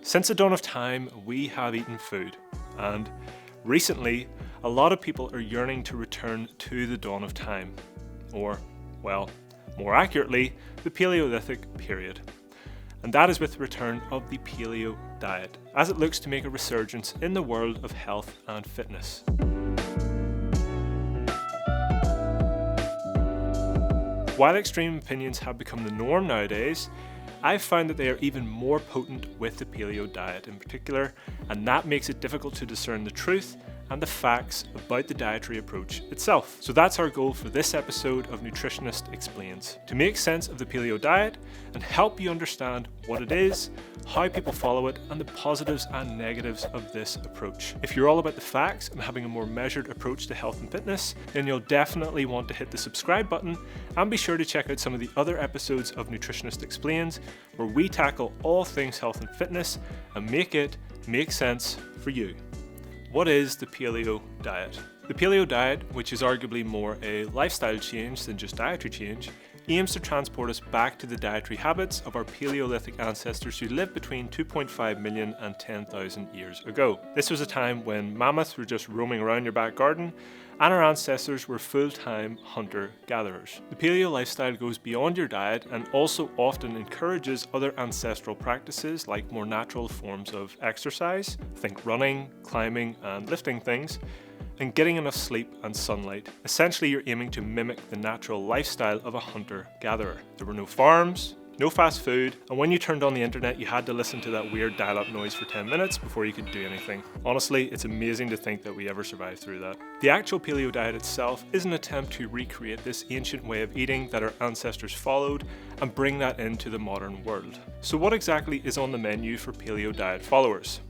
Since the dawn of time, we have eaten food, and recently, a lot of people are yearning to return to the dawn of time, or, well, more accurately, the Paleolithic period. And that is with the return of the Paleo Diet, as it looks to make a resurgence in the world of health and fitness. While extreme opinions have become the norm nowadays, I've found that they are even more potent with the Paleo Diet in particular, and that makes it difficult to discern the truth and the facts about the dietary approach itself. So that's our goal for this episode of Nutritionist Explains, to make sense of the Paleo Diet and help you understand what it is, how people follow it, and the positives and negatives of this approach. If you're all about the facts and having a more measured approach to health and fitness, then you'll definitely want to hit the subscribe button and be sure to check out some of the other episodes of Nutritionist Explains, where we tackle all things health and fitness and make it make sense for you. What is the Paleo Diet? The Paleo Diet, which is arguably more a lifestyle change than just dietary change, aims to transport us back to the dietary habits of our Paleolithic ancestors who lived between 2.5 million and 10,000 years ago. This was a time when mammoths were just roaming around your back garden, and our ancestors were full-time hunter-gatherers. The paleo lifestyle goes beyond your diet and also often encourages other ancestral practices like more natural forms of exercise, think running, climbing and lifting things, and getting enough sleep and sunlight. Essentially, you're aiming to mimic the natural lifestyle of a hunter-gatherer. There were no farms, no fast food, and when you turned on the internet, you had to listen to that weird dial-up noise for 10 minutes before you could do anything. Honestly, it's amazing to think that we ever survived through that. The actual paleo diet itself is an attempt to recreate this ancient way of eating that our ancestors followed and bring that into the modern world. So what exactly is on the menu for paleo diet followers?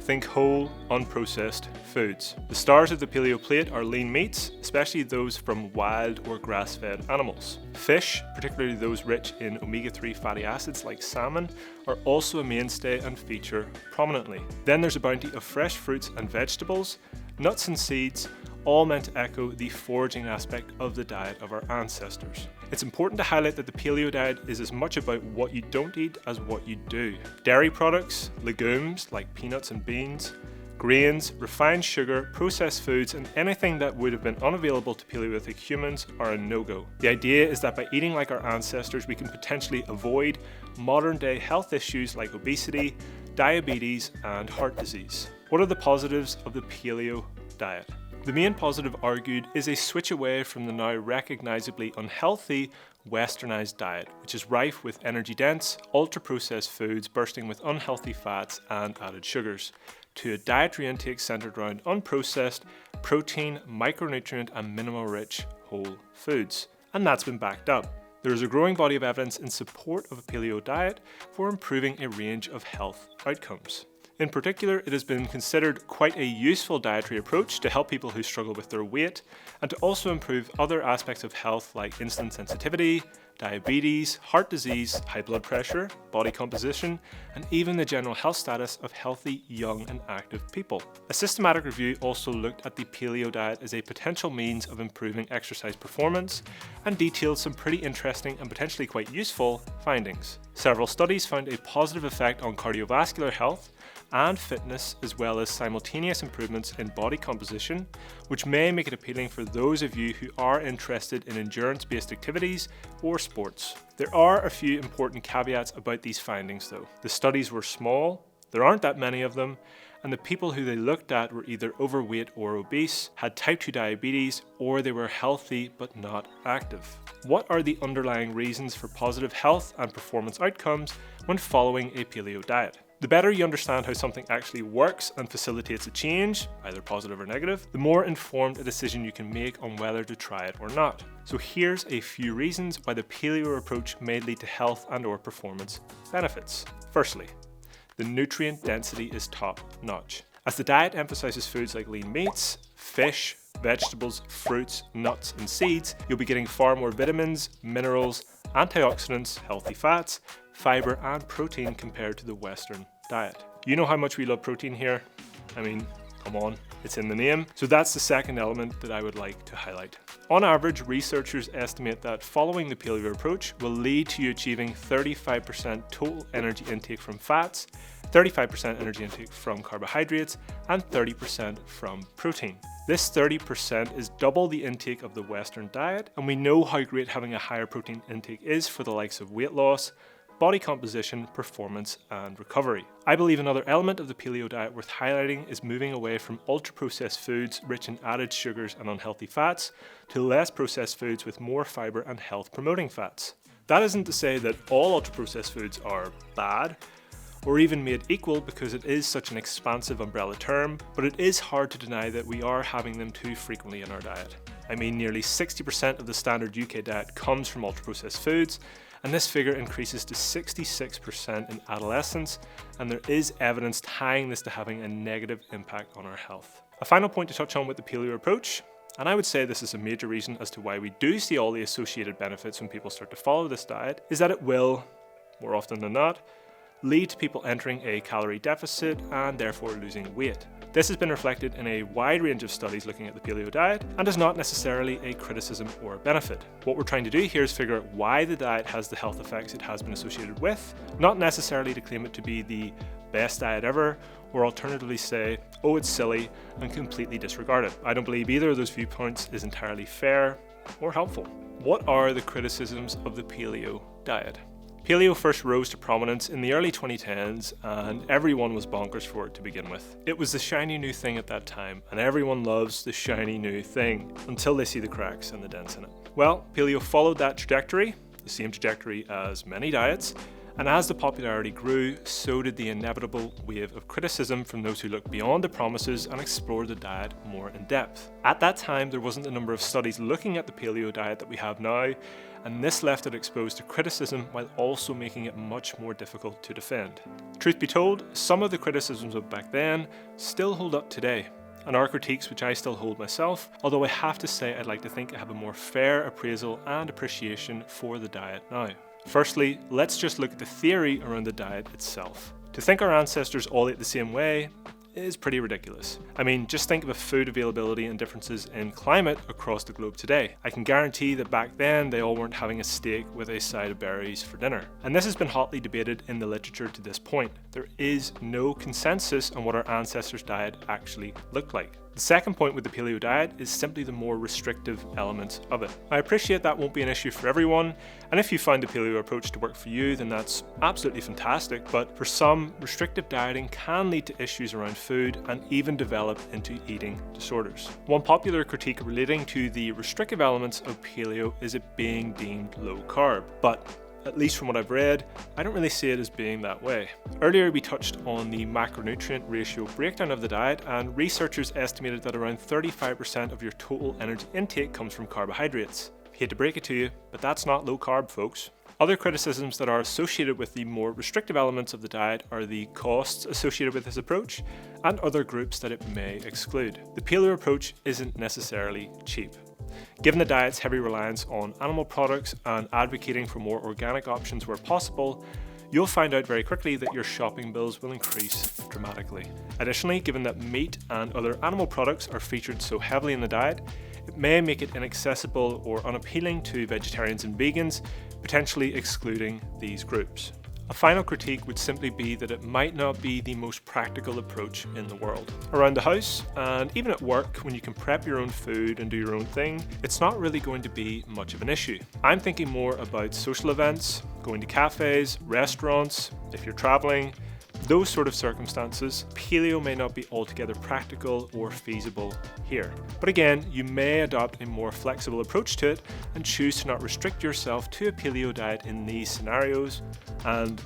Think whole, unprocessed foods. The stars of the paleo plate are lean meats, especially those from wild or grass-fed animals. Fish, particularly those rich in omega-3 fatty acids like salmon, are also a mainstay and feature prominently. Then there's a bounty of fresh fruits and vegetables, nuts and seeds, all meant to echo the foraging aspect of the diet of our ancestors. It's important to highlight that the paleo diet is as much about what you don't eat as what you do. Dairy products, legumes like peanuts and beans, grains, refined sugar, processed foods, and anything that would have been unavailable to Paleolithic humans are a no-go. The idea is that by eating like our ancestors, we can potentially avoid modern-day health issues like obesity, diabetes, and heart disease. What are the positives of the paleo diet? The main positive argued is a switch away from the now recognisably unhealthy westernized diet, which is rife with energy-dense, ultra-processed foods bursting with unhealthy fats and added sugars, to a dietary intake centred around unprocessed, protein, micronutrient and mineral-rich whole foods. And that's been backed up. There is a growing body of evidence in support of a paleo diet for improving a range of health outcomes. In particular, it has been considered quite a useful dietary approach to help people who struggle with their weight and to also improve other aspects of health like insulin sensitivity, diabetes, heart disease, high blood pressure, body composition, and even the general health status of healthy, young and active people. A systematic review also looked at the paleo diet as a potential means of improving exercise performance and detailed some pretty interesting and potentially quite useful findings. Several studies found a positive effect on cardiovascular health and fitness, as well as simultaneous improvements in body composition, which may make it appealing for those of you who are interested in endurance-based activities or sports. There are a few important caveats about these findings though. The studies were small, there aren't that many of them, and the people who they looked at were either overweight or obese, had type 2 diabetes, or they were healthy but not active. What are the underlying reasons for positive health and performance outcomes when following a paleo diet? The better you understand how something actually works and facilitates a change, either positive or negative, the more informed a decision you can make on whether to try it or not. So here's a few reasons why the paleo approach may lead to health and or performance benefits. Firstly, the nutrient density is top notch. As the diet emphasizes foods like lean meats, fish, vegetables, fruits, nuts and seeds, you'll be getting far more vitamins, minerals, antioxidants, healthy fats, fiber and protein compared to the Western diet. You know how much we love protein here? I mean, come on, it's in the name. So that's the second element that I would like to highlight. On average, researchers estimate that following the paleo approach will lead to you achieving 35% total energy intake from fats, 35% energy intake from carbohydrates, and 30% from protein. This 30% is double the intake of the Western diet, and we know how great having a higher protein intake is for the likes of weight loss, body composition, performance, and recovery. I believe another element of the paleo diet worth highlighting is moving away from ultra-processed foods rich in added sugars and unhealthy fats to less processed foods with more fiber and health-promoting fats. That isn't to say that all ultra-processed foods are bad, or even made equal, because it is such an expansive umbrella term, but it is hard to deny that we are having them too frequently in our diet. I mean, nearly 60% of the standard UK diet comes from ultra-processed foods, and this figure increases to 66% in adolescents, and there is evidence tying this to having a negative impact on our health. A final point to touch on with the paleo approach, and I would say this is a major reason as to why we do see all the associated benefits when people start to follow this diet, is that it will, more often than not, lead to people entering a calorie deficit and therefore losing weight. This has been reflected in a wide range of studies looking at the paleo diet and is not necessarily a criticism or a benefit. What we're trying to do here is figure out why the diet has the health effects it has been associated with, not necessarily to claim it to be the best diet ever, or alternatively say, oh, it's silly, and completely disregard it. I don't believe either of those viewpoints is entirely fair or helpful. What are the criticisms of the paleo diet? Paleo first rose to prominence in the early 2010s, and everyone was bonkers for it to begin with. It was the shiny new thing at that time, and everyone loves the shiny new thing until they see the cracks and the dents in it. Well, paleo followed that trajectory, the same trajectory as many diets, and as the popularity grew, so did the inevitable wave of criticism from those who looked beyond the promises and explored the diet more in depth. At that time, there wasn't the number of studies looking at the paleo diet that we have now, and this left it exposed to criticism while also making it much more difficult to defend. Truth be told, some of the criticisms of back then still hold up today, and are critiques which I still hold myself, although I have to say I'd like to think I have a more fair appraisal and appreciation for the diet now. Firstly, let's just look at the theory around the diet itself. To think our ancestors all ate the same way is pretty ridiculous. I mean, just think of the food availability and differences in climate across the globe today. I can guarantee that back then they all weren't having a steak with a side of berries for dinner. And this has been hotly debated in the literature to this point. There is no consensus on what our ancestors' diet actually looked like. The second point with the paleo diet is simply the more restrictive elements of it. I appreciate that won't be an issue for everyone, and if you find the paleo approach to work for you, then that's absolutely fantastic, but for some, restrictive dieting can lead to issues around food and even develop into eating disorders. One popular critique relating to the restrictive elements of paleo is it being deemed low carb, but at least from what I've read, I don't really see it as being that way. Earlier we touched on the macronutrient ratio breakdown of the diet, and researchers estimated that around 35% of your total energy intake comes from carbohydrates. Hate to break it to you, but that's not low carb, folks. Other criticisms that are associated with the more restrictive elements of the diet are the costs associated with this approach and other groups that it may exclude. The paleo approach isn't necessarily cheap. Given the diet's heavy reliance on animal products and advocating for more organic options where possible, you'll find out very quickly that your shopping bills will increase dramatically. Additionally, given that meat and other animal products are featured so heavily in the diet, it may make it inaccessible or unappealing to vegetarians and vegans, potentially excluding these groups. A final critique would simply be that it might not be the most practical approach in the world. Around the house, and even at work, when you can prep your own food and do your own thing, it's not really going to be much of an issue. I'm thinking more about social events, going to cafes, restaurants, if you're traveling, those sort of circumstances. Paleo may not be altogether practical or feasible here. But again, you may adopt a more flexible approach to it and choose to not restrict yourself to a paleo diet in these scenarios. And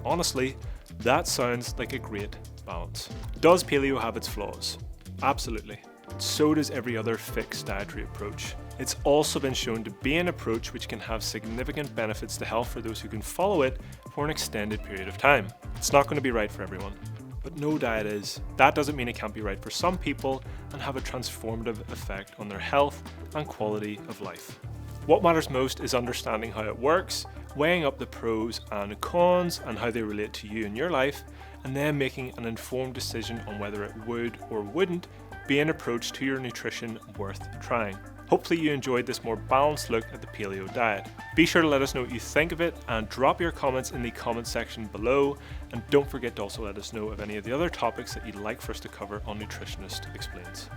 honestly, that sounds like a great balance. Does paleo have its flaws? Absolutely. So does every other fixed dietary approach. It's also been shown to be an approach which can have significant benefits to health for those who can follow it for an extended period of time. It's not going to be right for everyone, but no diet is. That doesn't mean it can't be right for some people and have a transformative effect on their health and quality of life. What matters most is understanding how it works, weighing up the pros and cons and how they relate to you and your life, and then making an informed decision on whether it would or wouldn't be an approach to your nutrition worth trying. Hopefully you enjoyed this more balanced look at the paleo diet. Be sure to let us know what you think of it and drop your comments in the comment section below, and don't forget to also let us know of any of the other topics that you'd like for us to cover on Nutritionist Explains.